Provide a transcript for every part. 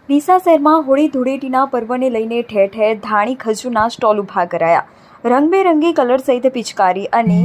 ડીસા શહેરમાં હોળી ધૂળેટીના પર્વને લઈને ઠેર ઠેર ધાણી ખજૂરના સ્ટોલ ઊભા કરાયા। રંગબેરંગી કલર સહિત પિચકારી અને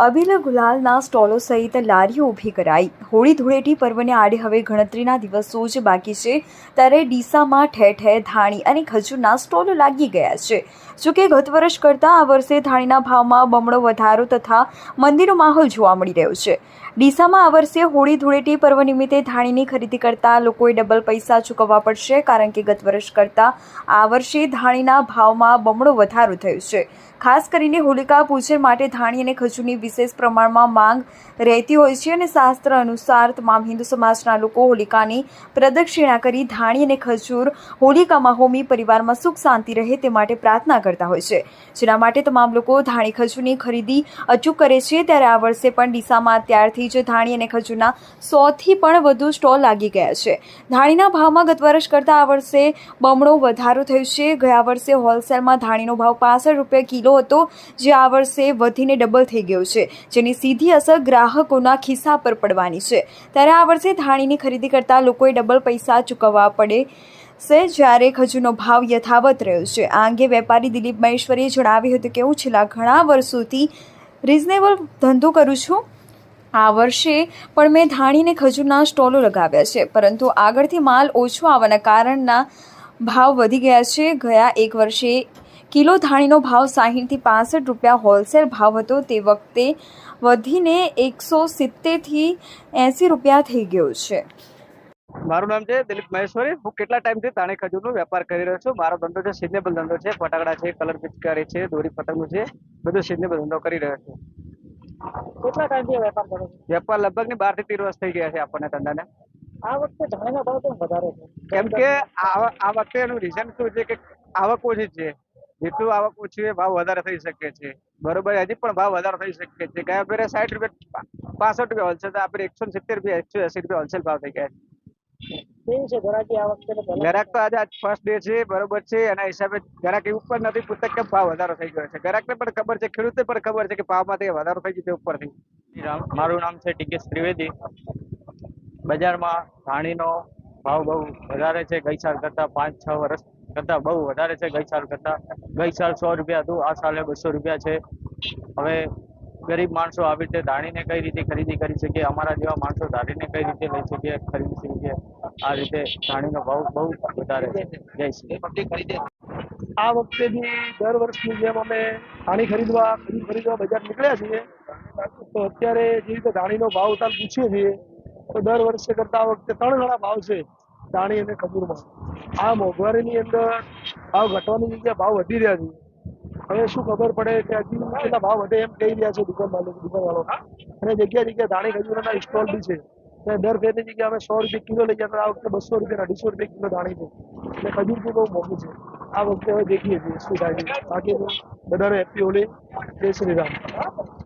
અબીલ ગુલાલના સ્ટોલો સહિત લારીઓ ઊભી કરાઈ। હોળી ધૂળેટી પર્વને આડે હવે ગણતરીના દિવસો જ બાકી છે, ત્યારે ડીસામાં ઠેર ઠેર ધાણી અને ખજૂરના સ્ટોલો લાગી ગયા છે। જોકે ગત વર્ષ કરતાં આ વર્ષે ધાણીના ભાવમાં બમણો વધારો તથા મંદીનો માહોલ જોવા મળી રહ્યો છે। ડીસામાં આ વર્ષે હોળી ધૂળેટી પર્વ નિમિત્તે ધાણીની ખરીદી કરતા લોકોએ ડબલ પૈસા ચૂકવવા પડશે, કારણ કે ગત વર્ષ કરતાં આ વર્ષે ધાણીના ભાવમાં બમણો વધારો થયો છે। ખાસ કરીને હોલિકા પૂજન માટે ધાણી અને ખજૂરની વિશેષ પ્રમાણમાં માંગ રહેતી હોય છે અને શાસ્ત્ર અનુસાર તમામ હિન્દુ સમાજના લોકો હોલિકાની પ્રદક્ષિણા કરી ધાણી અને ખજૂર હોલિકામાં હોમી પરિવારમાં સુખ શાંતિ રહે તે માટે પ્રાર્થના કરતા હોય છે, જેના માટે તમામ લોકો ધાણી ખજૂરની ખરીદી અચૂક કરે છે। ત્યારે આ વર્ષે પણ ડીસામાં અત્યારથી જ ધાણી અને ખજૂરના 100થી પણ વધુ સ્ટોલ લાગી ગયા છે। ધાણીના ભાવમાં ગત વર્ષ કરતાં આ વર્ષે બમણો વધારો થયો છે। ગયા વર્ષે હોલસેલમાં ધાણીનો ભાવ 65 રૂપિયા કિલો હતો, જે આ વર્ષે વધીને ડબલ થઈ ગયો છે, જેની સીધી અસર ગ્રાહકોના ખિસ્સા પર પડવાની છે। ત્યારે આ વર્ષે ધાણીની ખરીદી કરતા લોકોએ ડબલ પૈસા ચૂકવવા પડે છે, જ્યારે ખજૂરનો ભાવ યથાવત રહ્યો છે। આ અંગે વેપારી દિલીપ મહેશ્વરીએ જણાવ્યું હતું કે હું છેલ્લા ઘણા વર્ષોથી રિઝનેબલ ધંધો કરું છું। આ વર્ષે પણ મેં ધાણી અને ખજૂરના સ્ટોલો લગાવ્યા છે, પરંતુ આગળથી માલ ઓછો આવવાના કારણના ભાવ વધી ગયા છે। ગયા એક વર્ષે કિલો ધાણીનો ભાવ 60થી 65 રૂપિયા હોલસેલ ભાવ હતો, તે વખતે વધીને 170થી 80 રૂપિયા થઈ ગયો છે। મારું નામ છે દિલીપ મહેશ્વરી। હું કેટલા ટાઈમથી ધાણી ખજૂરનો વેપાર કરી રહ્યો છું। મારો ધંધો છે સિઝનેબલ ધંધો છે, ફટાકડા છે, કલર પિચકારી છે, દોરી પતંગનું છે, બધું સિઝનેબલ ધંધો કરી રહ્યો છું। કેટલા ટાઈમથી વેપાર કરો છો? વેપાર લગભગ ને 12 થી 13 વર્ષ થઈ ગયા છે આપણને ધંધાને। આ વખતે ધાણીનો ભાવ કેમ વધારે છે? કેમ કે આ વખતે એનું રીઝન શું છે કે આવક ઓછી છે, જેટલું આવક ઓછી હોય ભાવ વધારે થઈ શકે છે, બરોબર। હજી પણ ભાવ વધારે થઈ શકે છે। ગયા ફેરે 60 રૂપિયા 65 રૂપિયા હોલસેલ, તો આપણે 170 રૂપિયા 180 રૂપિયા હોલસેલ ભાવ થઈ ગયા છે। કેવી છે ગ્રાહકી આ વખતે? ગ્રાહક તો આજે ફર્સ્ટ ડે છે, બરોબર છે, એના હિસાબે ગ્રાહક ઉપર નથી પૂછતા કે ભાવ વધારો થઈ ગયો છે। ગ્રાહકને પણ ખબર છે, ખેડૂતને પણ ખબર છે કે ભાવમાં વધારો થઈ ગયો છે ઉપરથી। મારું નામ છે ટીકેશ ત્રિવેદી। બજારમાં ધાણીનો ભાવ બહુ વધારે છે, ગઈ સાલ કરતાં 5-6 વર્ષ કરતાં બહુ વધારે છે। ગઈ સાલ કરતાં ગઈ સાલ 100 રૂપિયા હતું, આ સાલે 200 રૂપિયા છે। હવે ગરીબ માણસો આવી રીતે ધાણીને કઈ રીતે ખરીદી કરી શકે, અમારા જેવા માણસો ધાણીને કઈ રીતે લઈ શકીએ, ખરીદી શકીએ, આ રીતે ધાણીનો ભાવ બહુ વધારે છે। જય શ્રી। આ વખતે બી દર વર્ષની જેમ અમે ધાણી ખરીદવા બજાર નીકળ્યા છીએ। તો અત્યારે જે રીતે ધાણીનો ભાવ તાલ પૂછીએ છીએ, તો દર વર્ષે કરતા આ વખતે 3 ગણા ભાવ છે ધાણી અને ખજૂરમાં। આ મોંઘવારીની અંદર ભાવ ઘટવાની જગ્યાએ ભાવ વધી રહ્યા છે। હવે શું ખબર પડે કે હજી કેટલા ભાવ વધે એમ કહી રહ્યા છે દુકાનવાળો, અને જગ્યા જગ્યાએ ધાણી ખજૂરના સ્ટોલ બી છે। દર ફેરની જગ્યાએ અમે 100 રૂપિયા કિલો લઈ જતા, આ વખતે 200 રૂપિયા 250 રૂપિયા કિલો ધાણી છે, એટલે ખજૂર બી બહુ મોંઘું છે। આ વખતે હવે દેખીએ છીએ શું થાય છે। બાકી બધાને હેપી હોલી, જય શ્રી રામ।